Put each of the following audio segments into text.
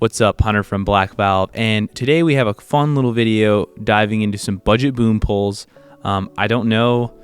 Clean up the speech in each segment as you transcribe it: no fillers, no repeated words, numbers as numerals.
What's up, Hunter from Black Valve, and today we have a fun little video diving into some budget boom poles. I don't know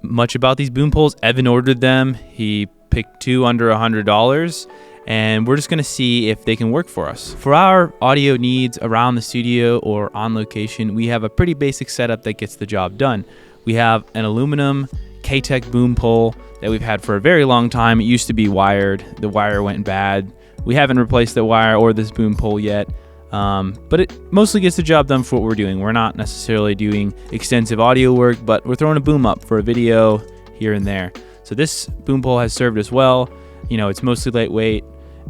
much about these boom poles. Evan ordered them. He picked two under $100, and we're just going to see if they can work for us. For our audio needs around the studio or on location, we have a pretty basic setup that gets the job done. We have an aluminum K-Tek boom pole that we've had for a very long time. It used to be wired. The wire went bad. We haven't replaced the wire or this boom pole yet, but it mostly gets the job done for what we're doing. We're not necessarily doing extensive audio work, but we're throwing a boom up for a video here and there. So this boom pole has served us well. You know, it's mostly lightweight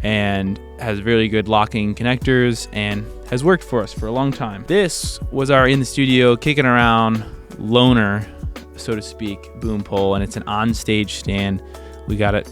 and has really good locking connectors and has worked for us for a long time. This was our in the studio kicking around loaner, so to speak, boom pole, and it's an onstage stand. We got it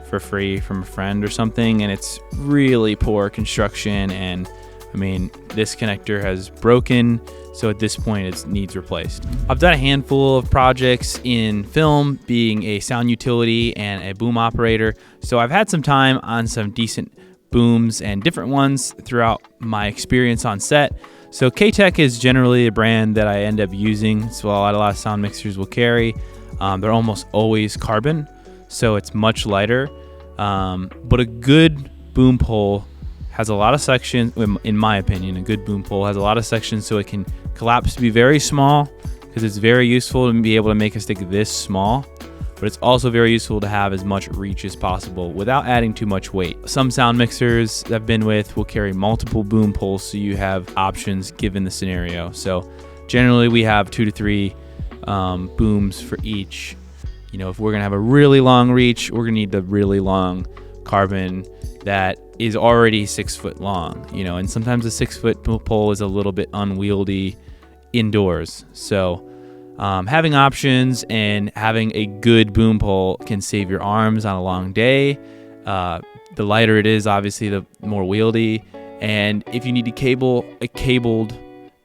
for free from a friend or something, and it's really poor construction, and I mean, this connector has broken, so at this point it needs replaced. I've done a handful of projects in film, being a sound utility and a boom operator, so I've had some time on some decent booms and different ones throughout my experience on set. So K-Tek is generally a brand that I end up using, so a lot of sound mixers will carry. They're almost always carbon, so it's much lighter. But a good boom pole has a lot of sections. In my opinion, a good boom pole has a lot of sections, so it can collapse to be very small, because it's very useful to be able to make a stick this small, but it's also very useful to have as much reach as possible without adding too much weight. Some sound mixers that I've been with will carry multiple boom poles, so you have options given the scenario. So generally we have 2 to 3 booms for each. You know, if we're gonna have a really long reach, we're gonna need the really long carbon that is already 6 foot long, you know, and sometimes a 6 foot pole is a little bit unwieldy indoors. So having options and having a good boom pole can save your arms on a long day. The lighter it is, obviously, the more wieldy. And if you need to cable,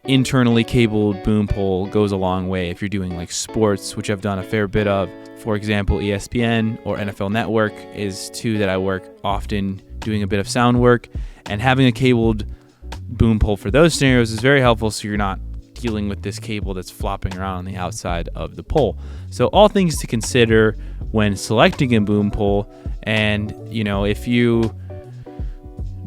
internally cabled boom pole goes a long way if you're doing like sports, which I've done a fair bit of. For example, ESPN or NFL Network is two that I work often doing a bit of sound work, and having a cabled boom pole for those scenarios is very helpful, so you're not dealing with this cable that's flopping around on the outside of the pole. So all things to consider when selecting a boom pole. And you know, if you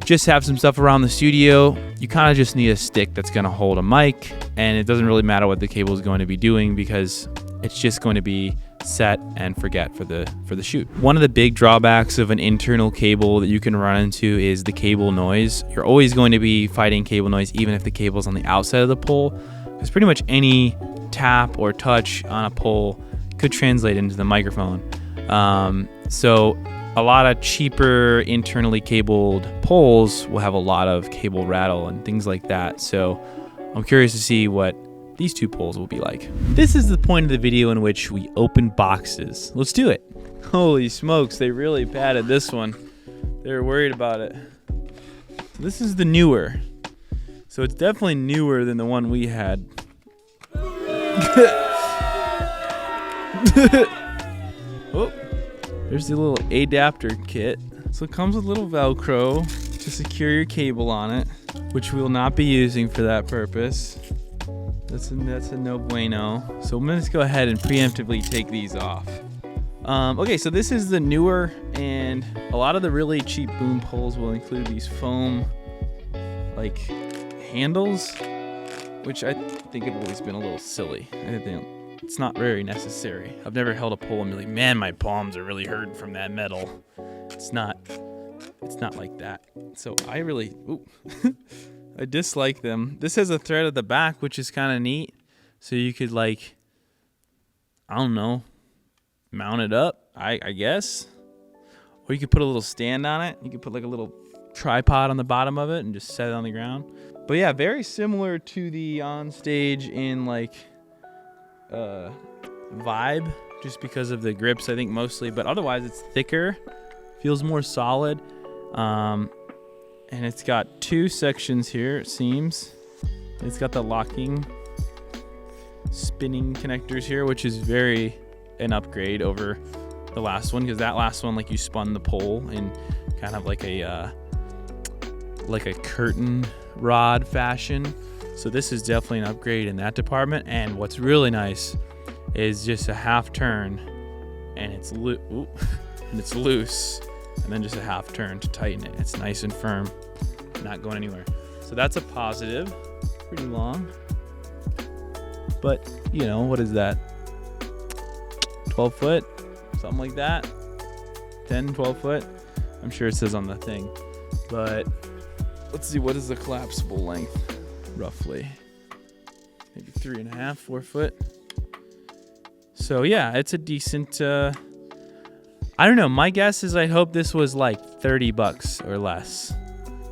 just have some stuff around the studio, you kind of just need a stick that's going to hold a mic, and it doesn't really matter what the cable is going to be doing, because it's just going to be set and forget for the shoot. One of the big drawbacks of an internal cable that you can run into is the cable noise. You're always going to be fighting cable noise, even if the cable's on the outside of the pole, because pretty much any tap or touch on a pole could translate into the microphone. So a lot of cheaper internally cabled poles will have a lot of cable rattle and things like that. So I'm curious to see what these two poles will be like. This is the point of the video in which we open boxes. Let's do it. Holy smokes, they really padded this one. They're worried about it. So this is the Neewer. So it's definitely newer than the one we had. Oh, there's the little adapter kit. So it comes with little Velcro to secure your cable on it, which we will not be using for that purpose. That's a no bueno. So I'm gonna just go ahead and preemptively take these off. Okay, so this is the Neewer, and a lot of the really cheap boom poles will include these foam like handles, which I think have always been a little silly. I think it's not very necessary. I've never held a pole and be like, man, my palms are really hurting from that metal. It's not like that. So I really, I dislike them. This has a thread at the back, which is kind of neat. So you could, like, I don't know, mount it up, I guess. Or you could put a little stand on it. You could put like a little tripod on the bottom of it and just set it on the ground. But yeah, very similar to the onstage in like vibe, just because of the grips, I think, mostly. But otherwise it's thicker, feels more solid. And it's got 2 sections here, it seems. It's got the locking spinning connectors here, which is very an upgrade over the last one, because that last one, like, you spun the pole in kind of like a like a curtain rod fashion. So this is definitely an upgrade in that department. And what's really nice is just a half turn, and it's loose, and then just a half turn to tighten it. It's nice and firm, not going anywhere. So that's a positive. Pretty long, but you know, what is that? 12 foot, something like that. 10, 12 foot. I'm sure it says on the thing, but let's see, what is the collapsible length? Roughly maybe 3.5, 4 foot. So yeah, it's a decent, I don't know. My guess is I hope this was like $30 or less.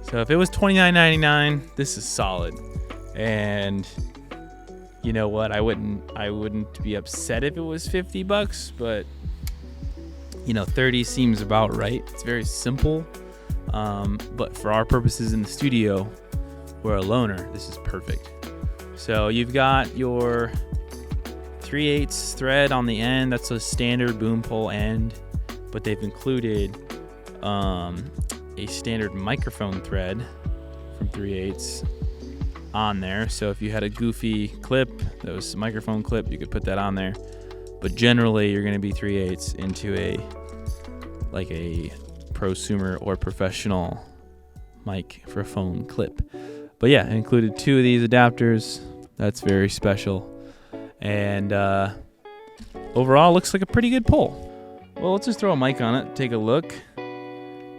So if it was $29.99, this is solid. And you know what? I wouldn't be upset if it was $50, but you know, 30 seems about right. It's very simple. But for our purposes in the studio, we're a loner. This is perfect. So you've got your 3/8 thread on the end. That's a standard boom pole end, but they've included a standard microphone thread from 3/8 on there. So if you had a goofy clip that was a microphone clip, you could put that on there. But generally, you're going to be 3/8 into a prosumer or professional mic for a phone clip. But yeah, it included 2 of these adapters. That's very special. And overall, looks like a pretty good pole. Well, let's just throw a mic on it, take a look.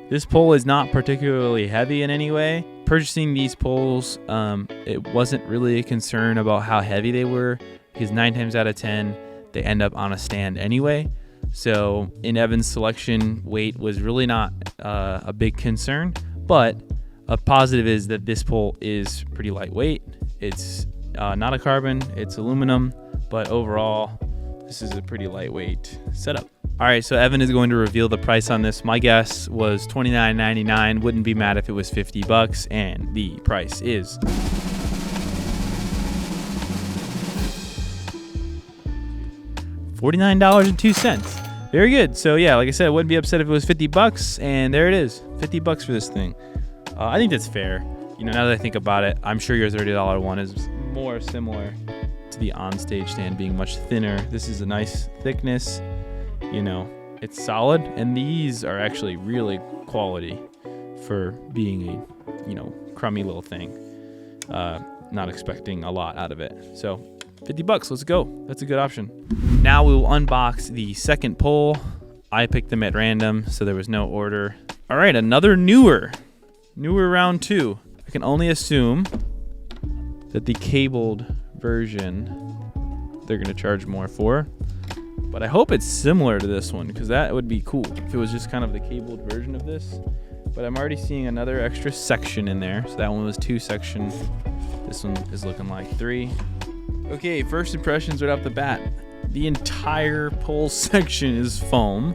This pole is not particularly heavy in any way. Purchasing these poles, it wasn't really a concern about how heavy they were, because 9 times out of 10, they end up on a stand anyway. So in Evan's selection, weight was really not a big concern. But a positive is that this pole is pretty lightweight. It's not a carbon, it's aluminum, but overall, this is a pretty lightweight setup. All right, so Evan is going to reveal the price on this. My guess was $29.99. Wouldn't be mad if it was $50, and the price is $49.02. Very good. So yeah, like I said, I wouldn't be upset if it was $50, and there it is, $50 for this thing. I think that's fair. You know, now that I think about it, I'm sure your $30 one is more similar to the onstage stand being much thinner. This is a nice thickness. You know, it's solid, and these are actually really quality for being a, you know, crummy little thing. Not expecting a lot out of it. So $50, let's go. That's a good option. Now we will unbox the second pole. I picked them at random, so there was no order. All right, another Neewer round 2. I can only assume that the cabled version they're gonna charge more for. But I hope it's similar to this one, because that would be cool if it was just kind of the cabled version of this. But I'm already seeing another extra section in there. So that one was 2 sections. This one is looking like 3. Okay, first impressions right off the bat. The entire pole section is foam,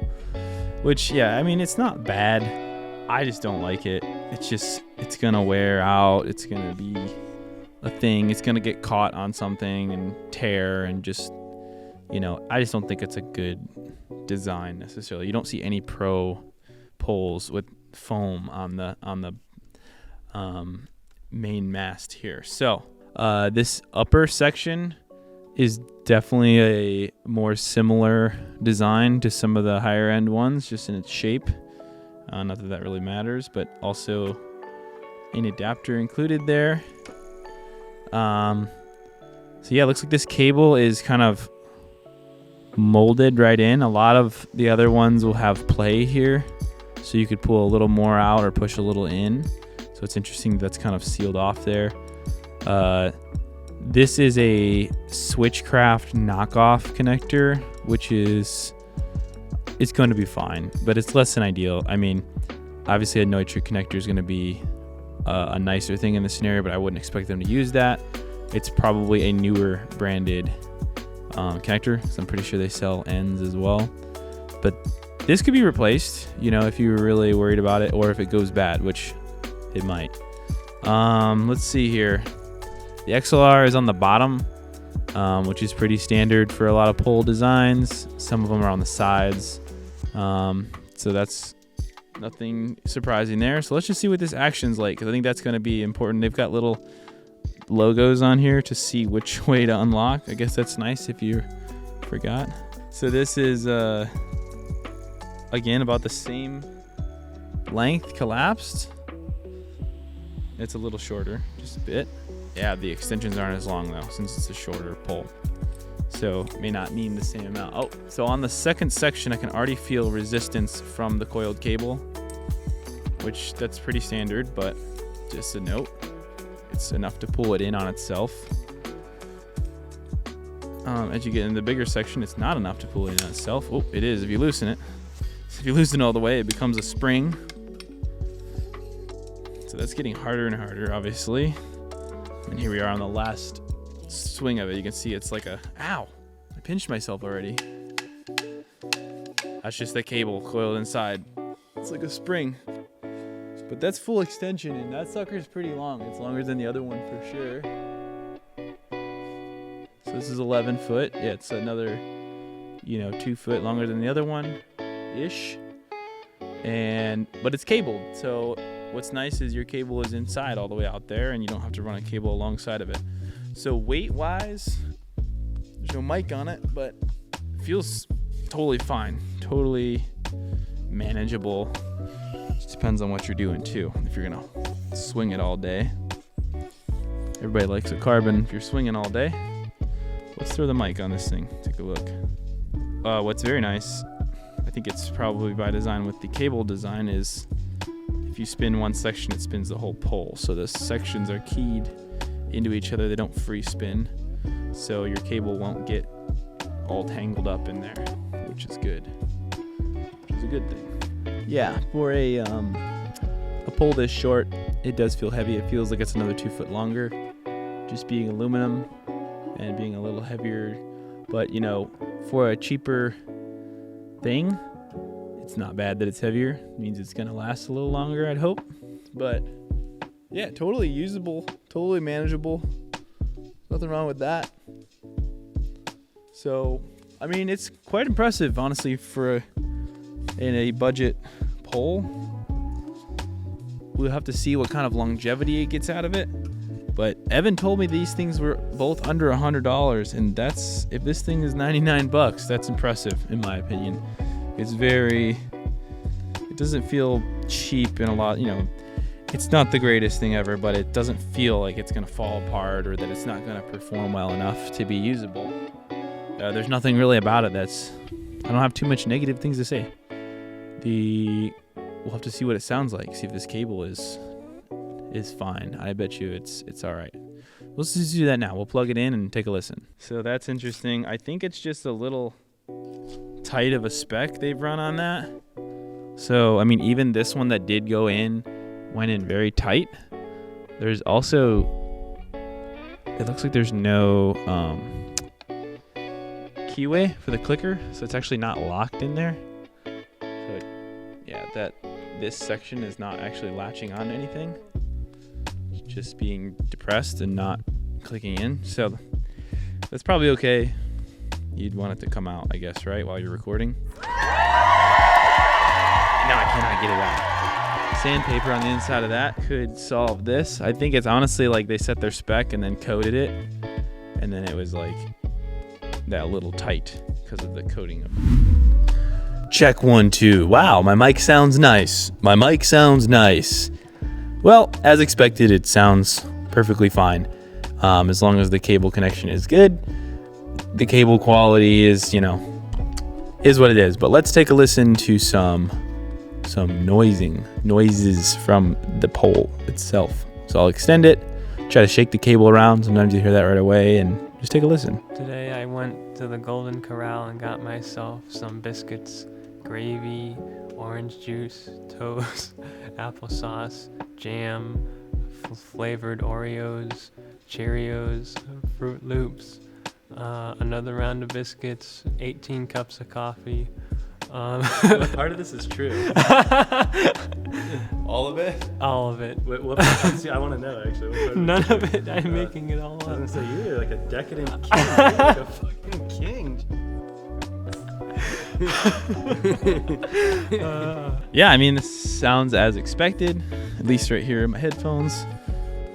which, yeah, I mean, it's not bad. I just don't like it. It's gonna wear out. It's gonna be a thing. It's gonna get caught on something and tear, and just, you know, I just don't think it's a good design necessarily. You don't see any pro poles with foam on the main mast here. So this upper section is definitely a more similar design to some of the higher end ones, just in its shape. Not that really matters, but also an adapter included there. So yeah, it looks like this cable is kind of molded right in. A lot of the other ones will have play here, so you could pull a little more out or push a little in. So it's interesting that's kind of sealed off there. This is a Switchcraft knockoff connector, which it's going to be fine, but it's less than ideal. I mean, obviously a Neutrik connector is going to be a nicer thing in this scenario, but I wouldn't expect them to use that. It's probably a Neewer branded connector, so I'm pretty sure they sell ends as well. But this could be replaced, you know, if you were really worried about it, or if it goes bad, which it might. Let's see here. The XLR is on the bottom, which is pretty standard for a lot of pole designs. Some of them are on the sides, so that's Nothing surprising there. So let's just see what this action's like, because I think that's going to be important. They've got little logos on here to see which way to unlock. I guess that's nice if you forgot. So this is, again, about the same length, collapsed. It's a little shorter, just a bit. Yeah, the extensions aren't as long though, since it's a shorter pole. So may not mean the same amount. Oh, so on the second section, I can already feel resistance from the coiled cable, which that's pretty standard, but just a note, it's enough to pull it in on itself. As you get in the bigger section, it's not enough to pull it in on itself. Oh, it is if you loosen it. So if you loosen it all the way, it becomes a spring. So that's getting harder and harder, obviously. And here we are on the last swing of it. You can see it's like a, ow, I pinched myself already. That's just the cable coiled inside. It's like a spring. But that's full extension, and that sucker's pretty long. It's longer than the other one for sure. So this is 11 foot. Yeah, it's another, 2 foot longer than the other one-ish. But it's cabled, so what's nice is your cable is inside all the way out there, and you don't have to run a cable alongside of it. So weight-wise, there's no mic on it, but it feels totally fine, totally manageable. Just depends on what you're doing too. If you're gonna swing it all day, everybody likes a carbon. If you're swinging all day, let's throw the mic on this thing. Take a look. What's very nice, I think it's probably by design with the cable design, is if you spin one section, it spins the whole pole. So the sections are keyed into each other. They don't free spin. So your cable won't get all tangled up in there, which is good. Which is a good thing. Yeah, for a pole this short, it does feel heavy. It feels like it's another 2 foot longer. Just being aluminum and being a little heavier. But, for a cheaper thing, it's not bad that it's heavier. It means it's going to last a little longer, I'd hope. But yeah, totally usable, totally manageable. Nothing wrong with that. So, it's quite impressive, honestly, in a budget pole. We'll have to see what kind of longevity it gets out of it. But Evan told me these things were both under $100, and if this thing is $99, that's impressive in my opinion. It doesn't feel cheap in a lot, it's not the greatest thing ever, but it doesn't feel like it's going to fall apart or that it's not going to perform well enough to be usable. There's nothing really about it I don't have too much negative things to say. We'll have to see what it sounds like, see if this cable is fine. I bet you it's all right. Let's just do that now. We'll plug it in and take a listen. So that's interesting. I think it's just a little tight of a spec they've run on that. So, even this one that did go in went in very tight. There's also, it looks like there's no keyway for the clicker, so it's actually not locked in there. So, yeah, this section is not actually latching on to anything. It's just being depressed and not clicking in. So that's probably okay. You'd want it to come out, I guess, right, while you're recording. No, I cannot get it out. Sandpaper on the inside of that could solve this. I think it's honestly like they set their spec and then coded it, and then it was like that little tight because of the coating. Check 1, 2. Wow, my mic sounds nice. Well, as expected, it sounds perfectly fine. As long as the cable connection is good. The cable quality is what it is. But let's take a listen to some noises from the pole itself. So I'll extend it, try to shake the cable around. Sometimes you hear that right away, and just take a listen. Today I went to the Golden Corral and got myself some biscuits, gravy, orange juice, toast, applesauce, jam, flavored Oreos, Cheerios, Fruit Loops, another round of biscuits, 18 cups of coffee. What part of this is true? All of it? All of it. What I want to know, actually. None of it. I'm making it all up. I was going to say, you're like a decadent king. You're like a fucking king. Yeah, I mean, this sounds as expected, at least right here in my headphones.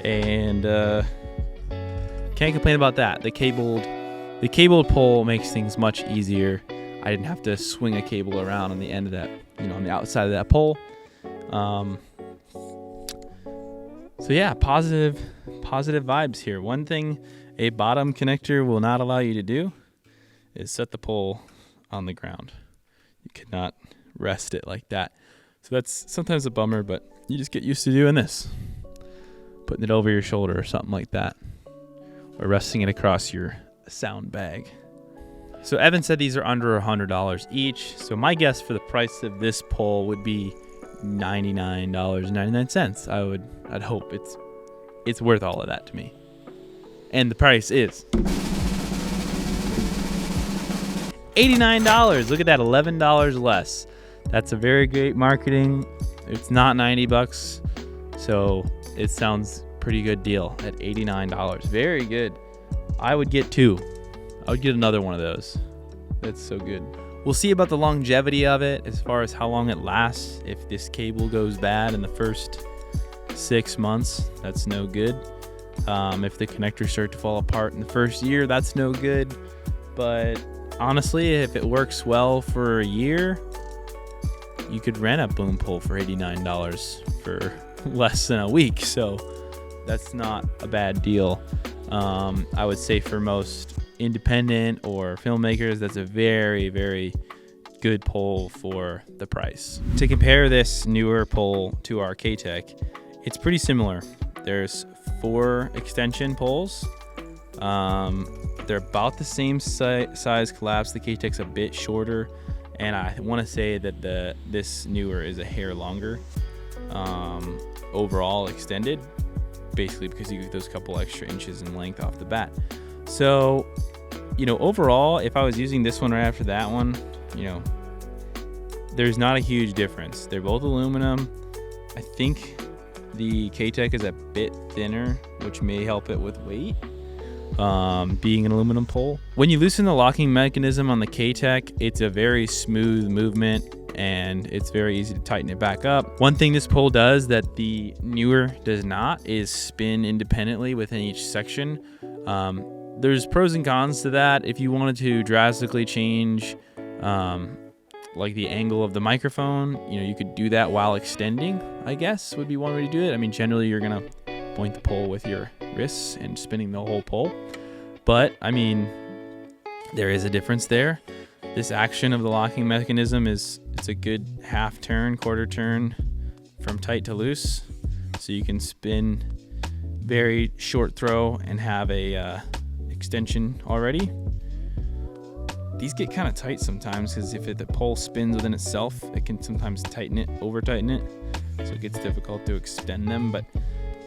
And can't complain about that. The cabled pole makes things much easier. I didn't have to swing a cable around on the end of that, on the outside of that pole. So yeah, positive vibes here. One thing a bottom connector will not allow you to do is set the pole on the ground. You cannot rest it like that. So that's sometimes a bummer, but you just get used to doing this. Putting it over your shoulder or something like that. Or resting it across your sound bag. So Evan said these are under $100 each. So my guess for the price of this pole would be $99.99. I'd hope it's worth all of that to me. And the price is $89. Look at that, $11 less. That's a very great marketing. It's not $90, so it sounds pretty good deal at $89. Very good. I would get two. I would get another one of those. That's so good. We'll see about the longevity of it as far as how long it lasts. If this cable goes bad in the first 6 months, that's no good. If the connectors start to fall apart in the first year, that's no good. But honestly, if it works well for a year, you could rent a boom pole for $89 for less than a week. So that's not a bad deal. I would say for most independent or filmmakers, that's a very, very good pole for the price. To compare this Neewer pole to our K-Tek, it's pretty similar. There's 4 extension poles. They're about the same size collapse. The K-Tek's a bit shorter, and I want to say that this Neewer is a hair longer overall extended, basically because you get those couple extra inches in length off the bat. So, overall, if I was using this one right after that one, there's not a huge difference. They're both aluminum. I think the K-Tek is a bit thinner, which may help it with weight, being an aluminum pole. When you loosen the locking mechanism on the K-Tek, it's a very smooth movement, and it's very easy to tighten it back up. One thing this pole does that the Neewer does not is spin independently within each section. There's pros and cons to that. If you wanted to drastically change like the angle of the microphone, you could do that while extending, I guess would be one way to do it. I mean, generally you're gonna point the pole with your wrists and spinning the whole pole, but I mean, there is a difference there. This action of the locking mechanism it's a good half turn, quarter turn from tight to loose, so you can spin very short throw and have a extension already. These get kind of tight sometimes because if the pole spins within itself, it can sometimes over tighten it, so it gets difficult to extend them. But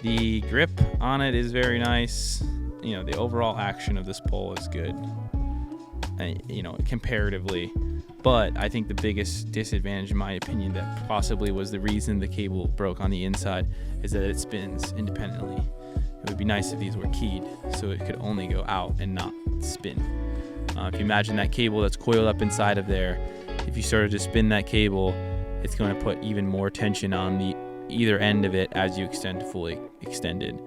the grip on it is very nice. The overall action of this pole is good, comparatively. But I think the biggest disadvantage, in my opinion, that possibly was the reason the cable broke on the inside, is that it spins independently. It would be nice if these were keyed, so it could only go out and not spin. If you imagine that cable that's coiled up inside of there, if you started to spin that cable, it's going to put even more tension on the either end of it as you extend to fully extended.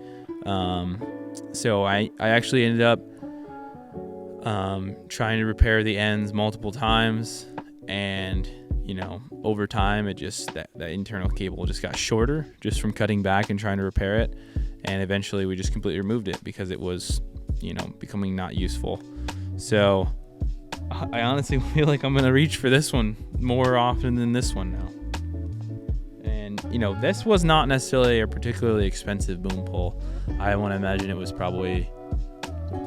So I actually ended up trying to repair the ends multiple times, and over time it just that internal cable just got shorter just from cutting back and trying to repair it, and eventually we just completely removed it because it was becoming not useful. So I honestly feel like I'm gonna reach for this one more often than this one now. And this was not necessarily a particularly expensive boom pole. I want to imagine it was probably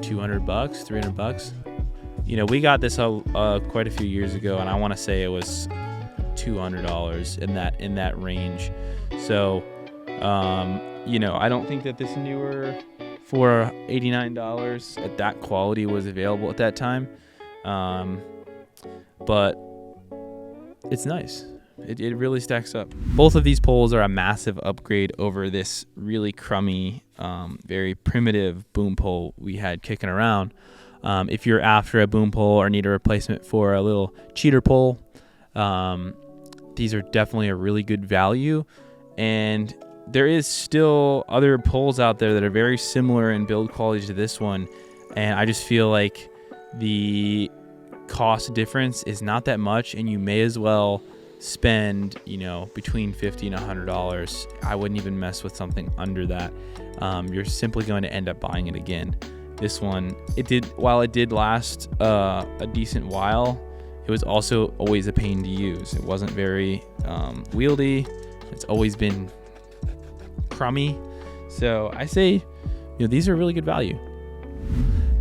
$200, $300. We got this quite a few years ago, and I want to say it was $200 in that range. So I don't think that this Neewer for $89 at that quality was available at that time, but it's nice. It really stacks up. Both of these poles are a massive upgrade over this really crummy, very primitive boom pole we had kicking around. If you're after a boom pole or need a replacement for a little cheater pole, these are definitely a really good value. And there is still other poles out there that are very similar in build quality to this one. And I just feel like the cost difference is not that much, and you may as well spend, between $50 and $100. I wouldn't even mess with something under that. You're simply going to end up buying it again. This one, while it did last a decent while, it was also always a pain to use. It wasn't very wieldy. It's always been crummy. So I say, these are really good value.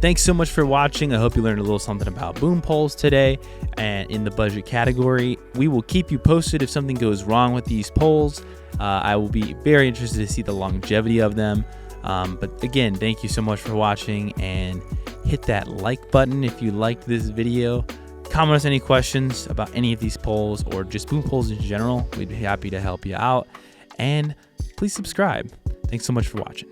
Thanks so much for watching. I hope you learned a little something about boom poles today and in the budget category. We will keep you posted if something goes wrong with these poles. I will be very interested to see the longevity of them. But again, thank you so much for watching, and hit that like button if you liked this video. Comment us any questions about any of these poles or just boom poles in general. We'd be happy to help you out. And please subscribe. Thanks so much for watching.